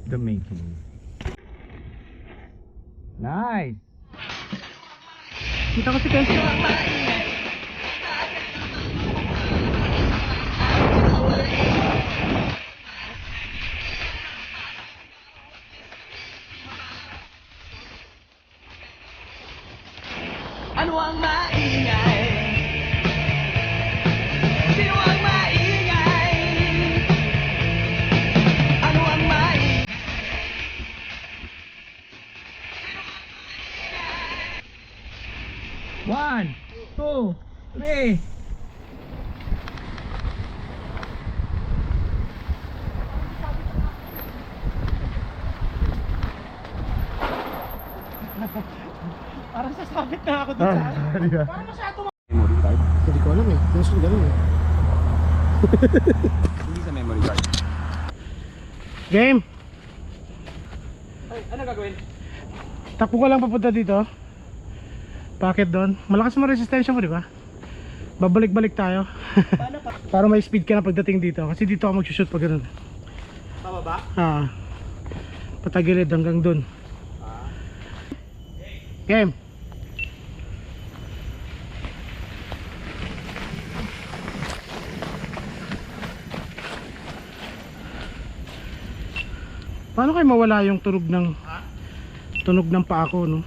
the making. Nice! Kita ko si Kenzie. Ano ang maingay? Sino ang maingay? Ano ang maingay? 1, 2, 3. Parang sasabit na ako dito. Parang masyado Memory card? Hindi ko alam eh. Gusto ko ganun eh. Hindi sa memory card. Game! Ay, ano gagawin? Takbo ko lang papunta dito. Bakit doon? Malakas mo resistensya mo, di ba? Babalik-balik tayo. Paano pa? Para may speed ka na pagdating dito. Kasi dito ako mag-shoot pag ganun. Pababa? Patagilid hanggang doon. Game! Paano kayo mawala yung tunog ng paa ko, no?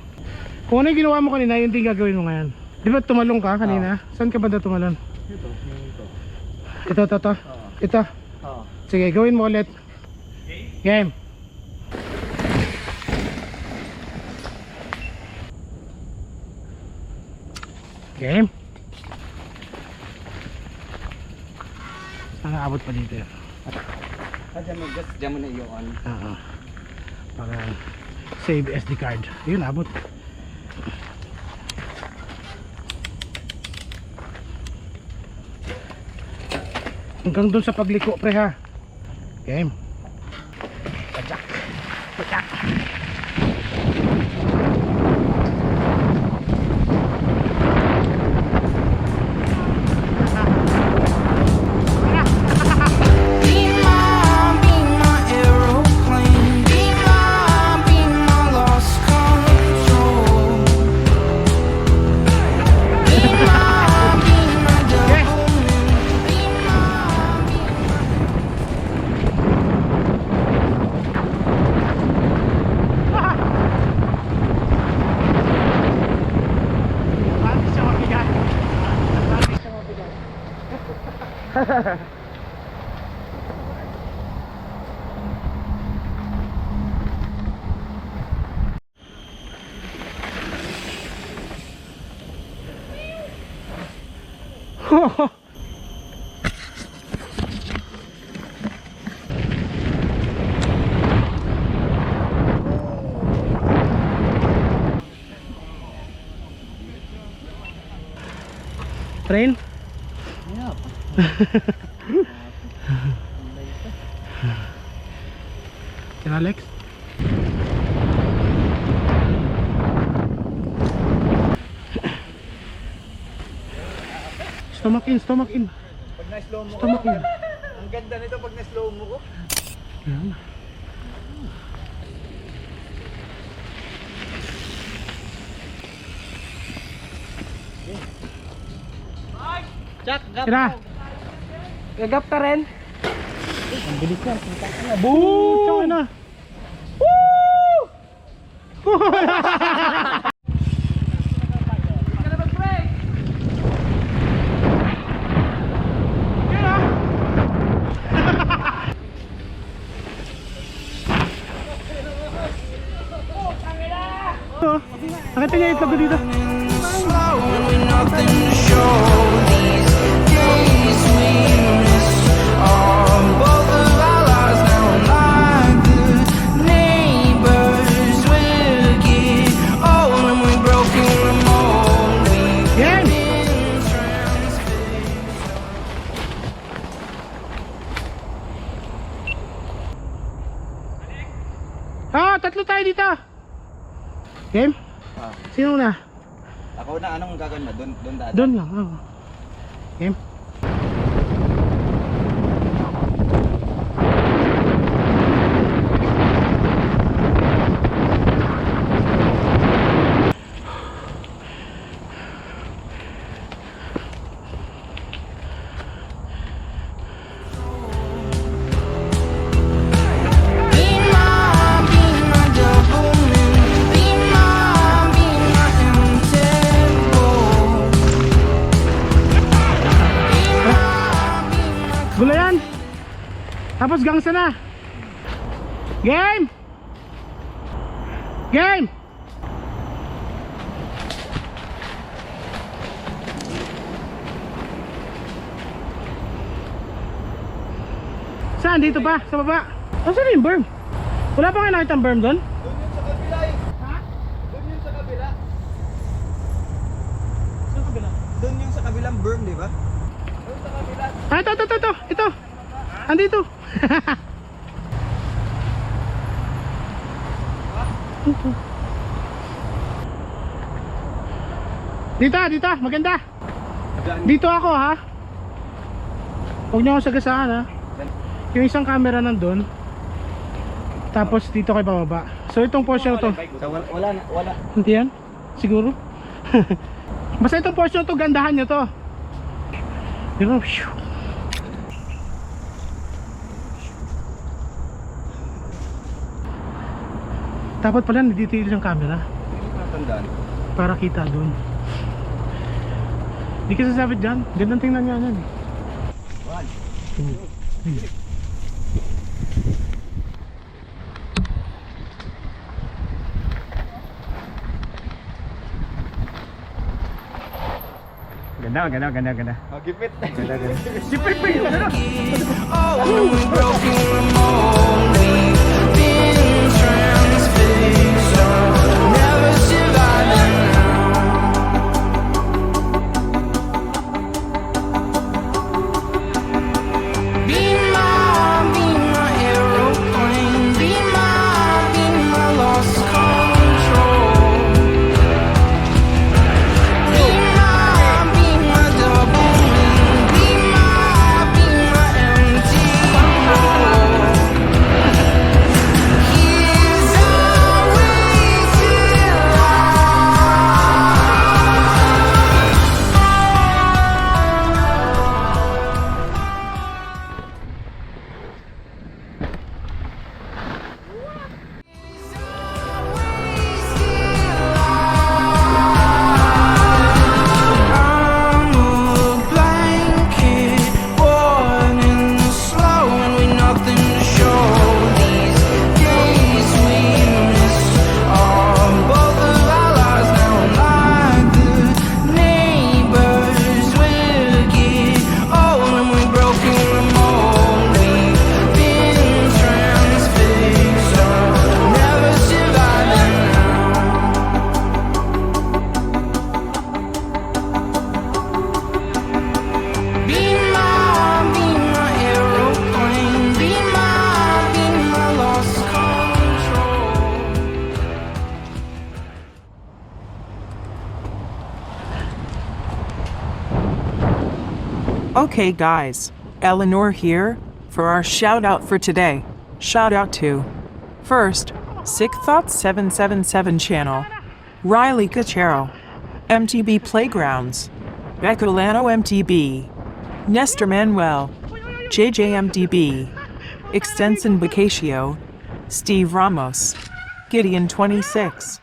Kung ano yung ginawa mo kanina, yun din gagawin mo ngayon. Di ba tumalong ka kanina? Saan ka ba tumalon? Ito. Ito. Sige, gawin mo ulit. Game. Game. Sana abot pa dito yun. Diyan mo na i-on. Para save SD card. Yun, abot. Hanggang dun sa pagliko, pre, ha. Game. Pajak. Train? Yeah. Kaya Alex? Stomach in. Pag na-slow mo Stomach in. Ang ganda nito pag na-slow mo ko. Yan. Jack, Tira! Gagap ka rin. Ang bilis yan. Boom! Tsaka na. Woo! Nakita niya itlog ko dito. Tatlo tayo dito. Game? Sino na? Ako na, anong gagawin mo? Doon dada? Doon lang. Game? Tapos gangsa na. Game! Game! Saan? Dito pa? Sa baba? Oh, saan yung berm? Wala pa nga nakita ang berm doon? Doon yun sa kabila eh. Ha? Doon yun sa kabila. Saan kabila? Doon yung sa kabilang berm, di ba? Doon sa kabila. Ah, ito. Andito. Dito, maganda. Dito ako ha. Huwag niyo ako sagasaan ha. Yung isang camera nandun. Tapos dito kayo pababa. So itong portion na to. So, wala. Hindi yan? Siguro? Basta itong portion to, gandahan nyo to. Pero, dapat pala nandito yung camera Tandaan. para kita dun. Hindi ka sasabit dyan. Gandang tingnan nga yan eh. Ganda. Oh, gipit. Oh, when we broken remote, we've been transfixed. Oh, never surviving now. Be my aeroplane. Be my lost control. Be my double wing. Be my empty hole. Here's our wasted I'm a blanket, born in the slow, and we nothing to show. These days we miss are both of our lives now, like the neighbors will get old, and we broken remote. We've been transfixed, never surviving now. Be my aeroplane. Be my lost control. Okay guys, Eleanor here for our shout out for today. Shout out to first, Sick Thoughts 777 channel, Riley Cachero, MTB Playgrounds, Becolano MTB, Nestor Manuel, JJMDB, Extension Bacatio, Steve Ramos, Gideon 26,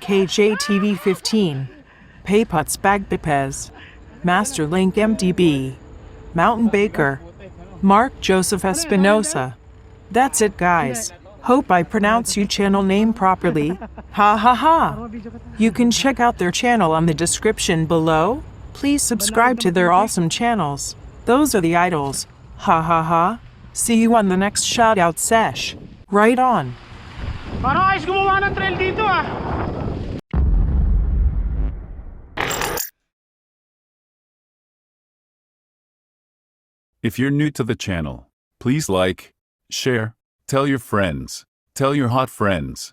KJTV 15, Payputs Bagbipez, Master Link MTB, Mountain Baker, Mark Joseph Espinosa. That's it guys. Hope I pronounce your channel name properly. Ha ha ha. You can check out their channel on the description below. Please subscribe to their awesome channels. Those are the idols. Ha ha ha. See you on the next shoutout sesh. Right on. parang ayos gumawa ng trail dito ah. If you're new to the channel, please like, share, tell your friends, tell your hot friends.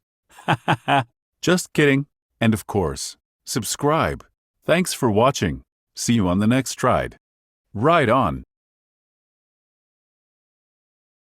Just kidding. And of course, subscribe. Thanks for watching. See you on the next ride. Ride on.